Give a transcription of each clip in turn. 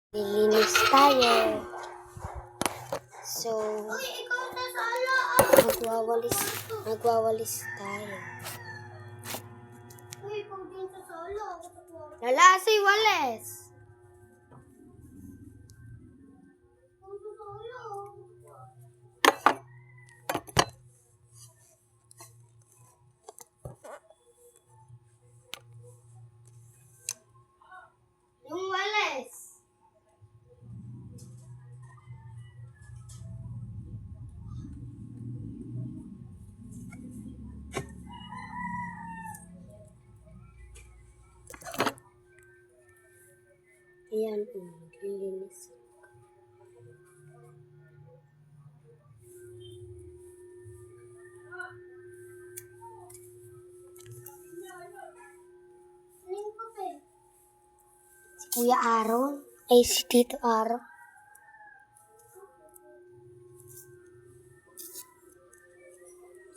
Lilinis tayo. So, magwawalis tayo. Lala, si walis. Yung walis. Ayan, maglilinis. Si Kuya Aaron, ay si Tito Aaron.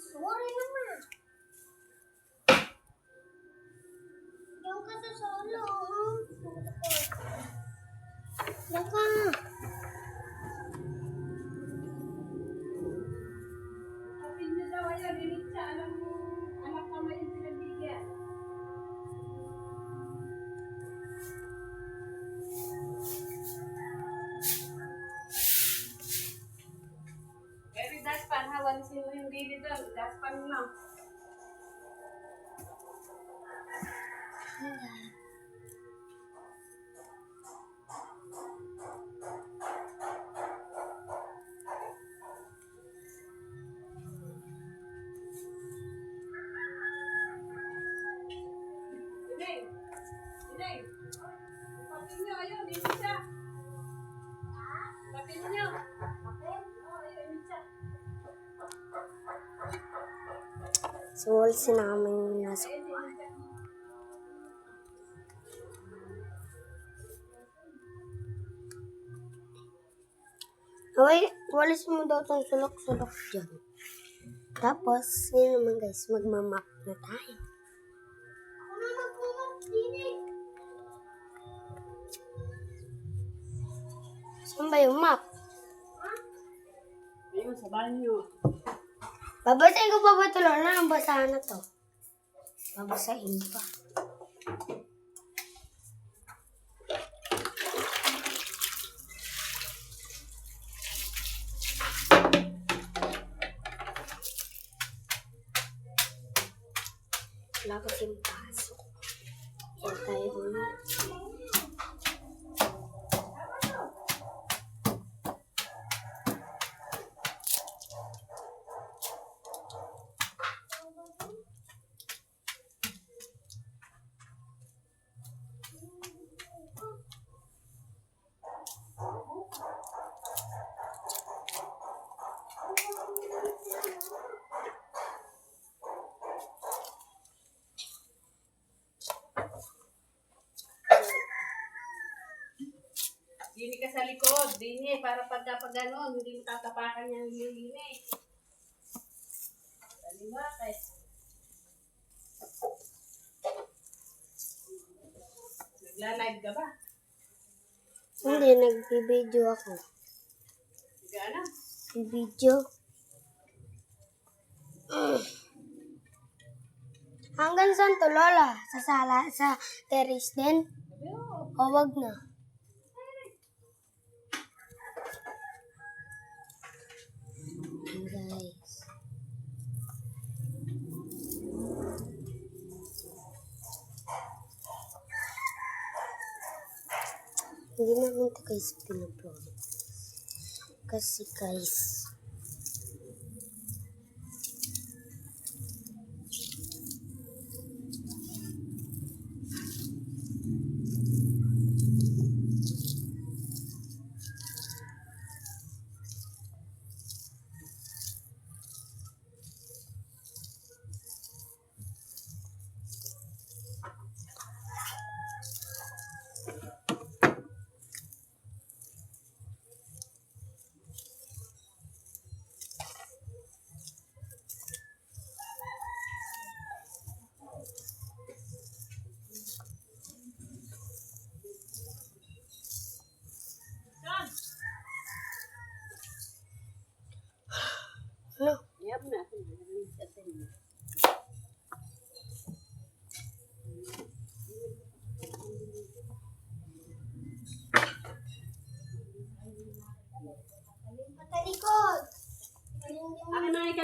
Sorry naman. Yung ka sa solo. Laka. Kapin niyo daw ayan, rinig siya. Alam mo, anak ka may pinagbigyan. Very daspan, ha? Walisin mo yung dili doon. Daspan mo. Ineng! Ineng! Kapin niyo, ayun, rinig siya. Kapin niyo. Kapin? Oo, ayun, rinig siya. So, walisin namin yung nasa kuwan. Okay, walis mo daw itong sulok-sulok dyan. Tapos, yun naman guys, magmamap na tayo. Ako na magmamap din eh. Saan ba yung map? Ayun, sa banyo. Babasahin ko pa ba ito, Lola? Ang basahan na to. Babasahin pa. Wala kasing pasok. Yan tayo ulit. Dini ka sa likod. Dini, para pagka ganon, hindi mo tatapakan niya yung lilini. Daliwa, kay. Nagla-live ka ba? Hindi, nag-video ako. Gana? Video. Hanggang saan to, Lola? Sa sala, sa terrace din? O wag na? Guys. Hindi namin ito guys pinupload. Kasi guys,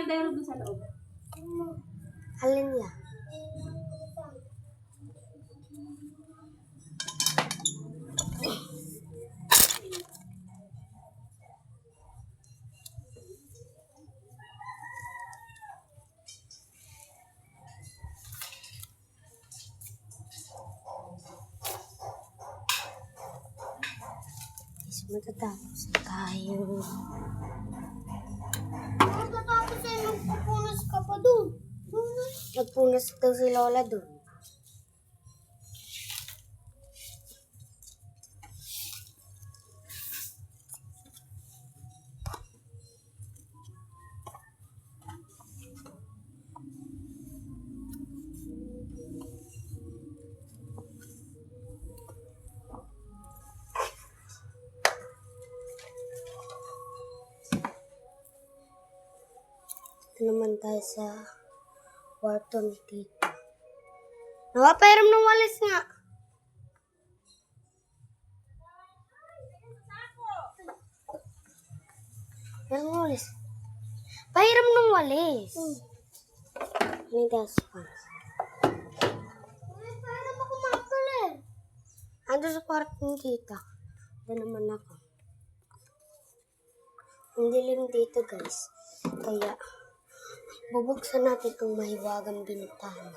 Dadero doon sa loob. Alin niya? Is matatapos tayo. Matatapos ay magpupunas ka pa doon. Nagpunas daw si Lola doon. Ito naman tayo sa kwarto ni Tita. Nakapairam ng walis nga. Ang walis. Pairam ng walis. Ini das pants. Pairam ako makakal Ando sa kwarto ni Tita. Ito naman ako. Ang dilim dito guys. Kaya bubuksan natin ang mahiwagang bintana.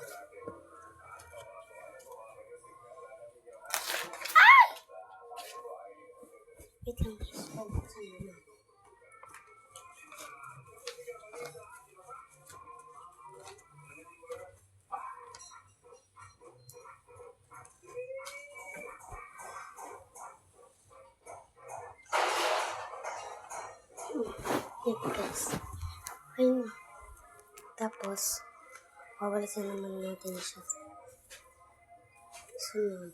Ay! Wait lang guys. Bubuksan natin. Ito guys. Ayun. Tapos, wawalisan naman natin siya. Sunod.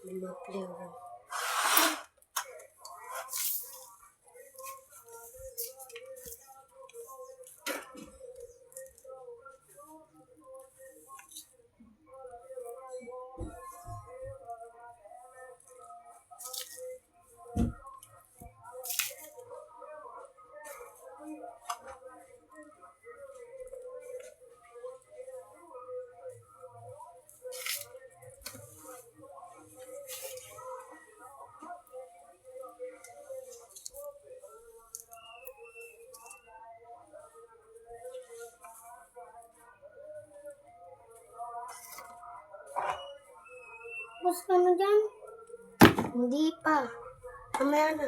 May mga flavor. Bus ka na dyan? Hindi pa. Mamaya na.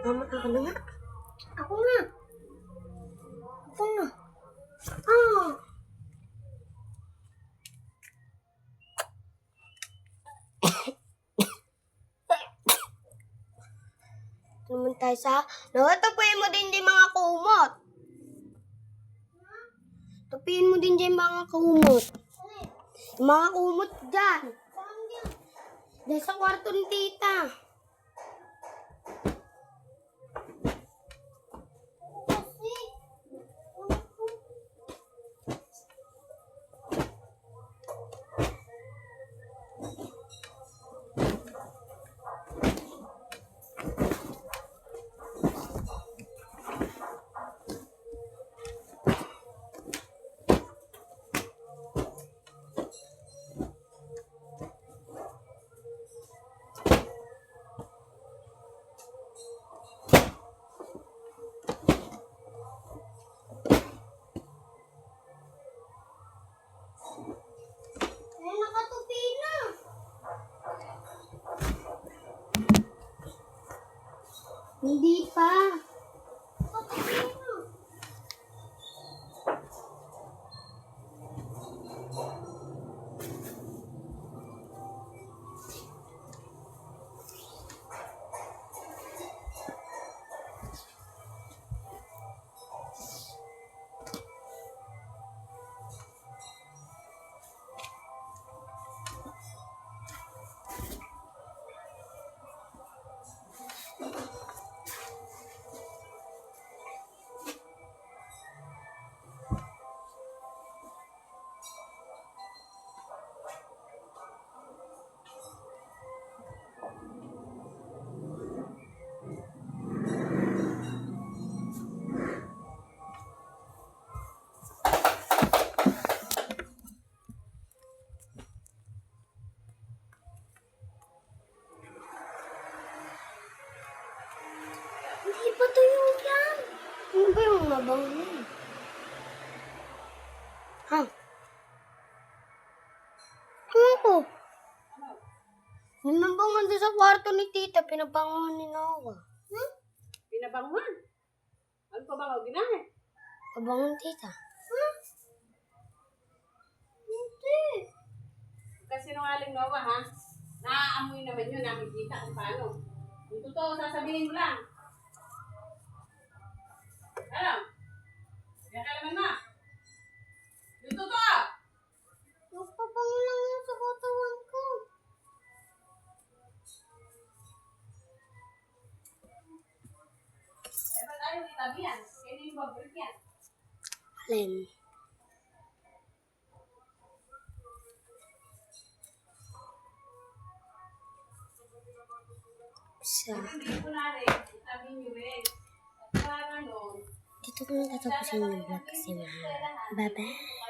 Mama, ako na nga. Ako na. Ako na. Ah! Naman tayo sa... Nakatapuin mo din di mga kumot. Tapuin mo din dyan mga kumot. Mga kumot dyan. Dahil sa kwarto ni Tita. Nakatupi na. Hindi pa. Nakatupi na. pa tuyo yan. Ano ba yung mabango yan? Ha? Ano ko? Yung mabango doon sa kwarto ni tita, pinabanguhan ni Noah. Pinabanguhan. Ano pa ba? Ginamit. Pabango ni tita. Hindi. Kasi sinungaling Noah, ha? Naaamoy naman yun, nakikita kung paano. Kung totoo, sasabihin mo lang. Ano? Kaya kailangan na. Yung totoo! Nagpabango lang yan sa katawan ko. Eh, ba't ayaw itabi yan? Kaya yung babalik yan. Alin? Sa... Hindi ko na rin. Itabi nyo rin. At para nun, Dito ko na tatapusin yung vlog kasi mahal. Bye-bye!